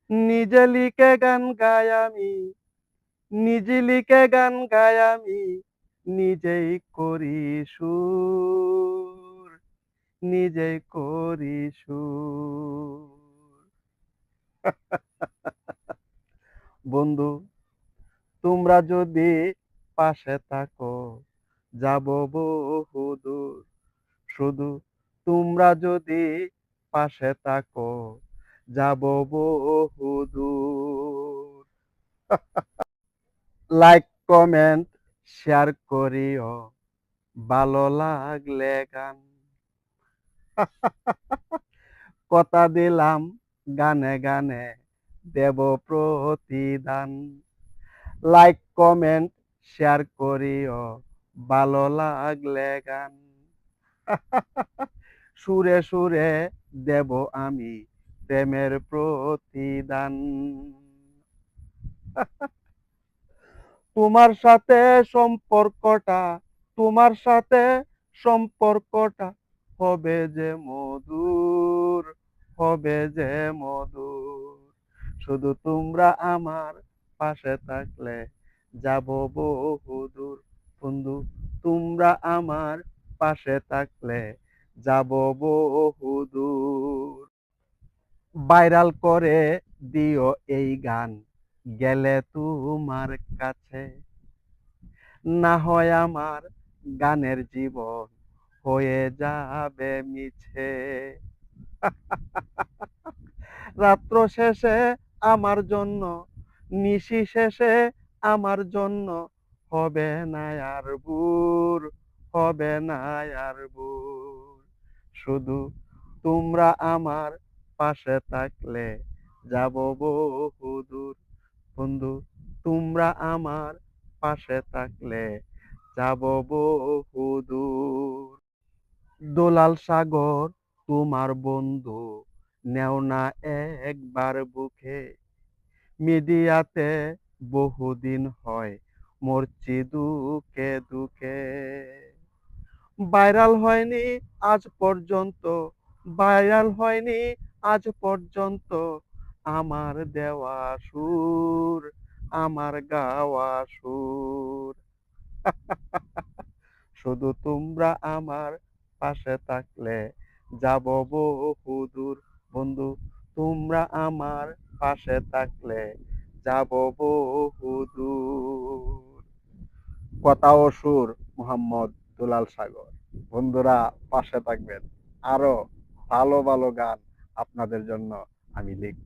নিজে লিখে গান গাই আমি, নিজে লিখে গান গাই আমি, নিজেই করি সুর, নিজেই করি সুর। বন্ধু, তোমরা যদি পাশে থাকো যাব বহুদূর। শুধু তোমরা যদি পাশে থাকো যাব বহুদূর। লাইক, কমেন্ট, শেয়ার করিও ভালো লাগলে গান। কথা দিলাম গানে গানে দেব প্রতিদান। লাইক, কমেন্ট, শেয়ার করিও ভালো লাগলে গান। সুরে সুরে দেব আমি প্রেমের প্রতিদান। তোমার সাথে সম্পর্কটা, তোমার সাথে সম্পর্কটা হবে যে মধুর, হবে যে মধুর। শুধু তোমরা আমার পাশে থাকলে যাব বহুদূর। বন্ধু, তোমরা আমার পাশে থাকলে যাব বহুদূর। ভাইরাল করে দিও এই গান গেলে তোমার কাছে। না হয় আমার গানের জীবন হয়ে যাবে মিছে। রাত্র শেষে আমার জন্য, নিশি শেষে আমার জন্য হবে না আর ভোর, হবে না আর ভোর। শুধু তোমরা আমার পাশে থাকলে যাব বহুদূর। বন্ধু, তোমরা আমার পাশে থাকলে যাব বহুদূর। দোলাল সাগর তোমার বন্ধু, নেও না একবার বুকে। মিডিয়াতে বহুদিন হয় মরছি দুকে দুকে। ভাইরাল হয়নি আজ পর্যন্ত, ভাইরাল হয়নি আজ পর্যন্ত আমার দেওয়া সুর, আমার গাওয়া সুর। শুধু তোমরা আমার পাশে থাকলে যাব বহুদূর। বন্ধু, তোমরা আমার পাশে থাকলে যাব বহুদূর। কথা ও সুর মোহাম্মদ দুলাল সাগর। বন্ধুরা, পাশে থাকবেন। আরো ভালো ভালো গান আপনাদের জন্য আমি লিখছি।